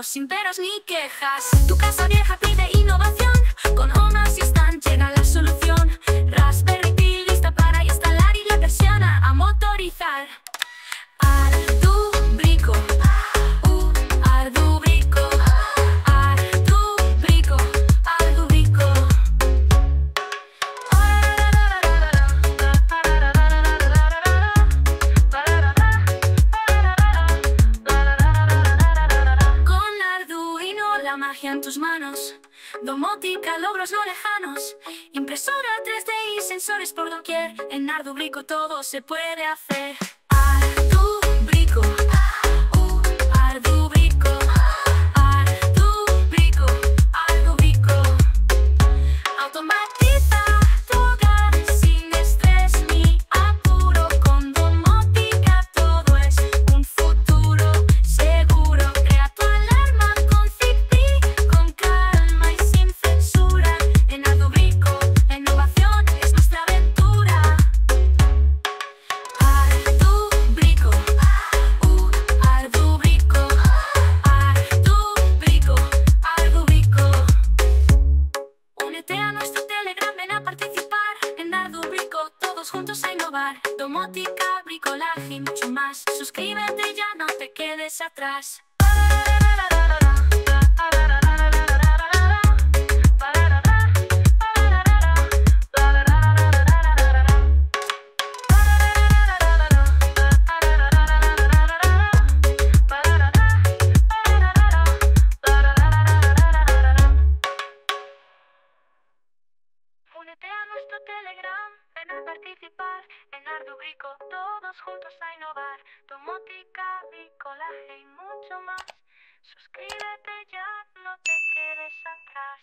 sin peros ni quejas. Tu casa vieja pide innovación, con Home Assistant llega la solución. Raspberry Pi lista para instalar y la persiana a motorizar. Ardubrico, Ardubrico, Ardubrico, Ardubrico. Con Arduino la magia en tus manos, domótica, logros no lejanos, impresora 3D y sensores por doquier. En Ardubrico todo se puede hacer. Ardubrico, Ardubrico, Ardubrico, Ardubrico. Automatiza tu hogar sin estrés ni apuro. Con domótica todo es un futuro seguro. Crea tu alarma con Zigbee, con calma y sin censura. En Ardubrico, la innovación es nuestra aventura. Ardubrico, Ardubrico, Ardubrico, Ardubrico. Únete a nuestro Telegram, ven a participar. En Ardubrico, todos juntos a innovar. Domótica, bricolaje y mucho más. Suscríbete, ya no te quedes atrás. Únete a nuestro Telegram, ven a participar. En Ardubrico, todos juntos a innovar. Domótica, bricolaje y mucho más. Suscríbete, ya no te quedes atrás.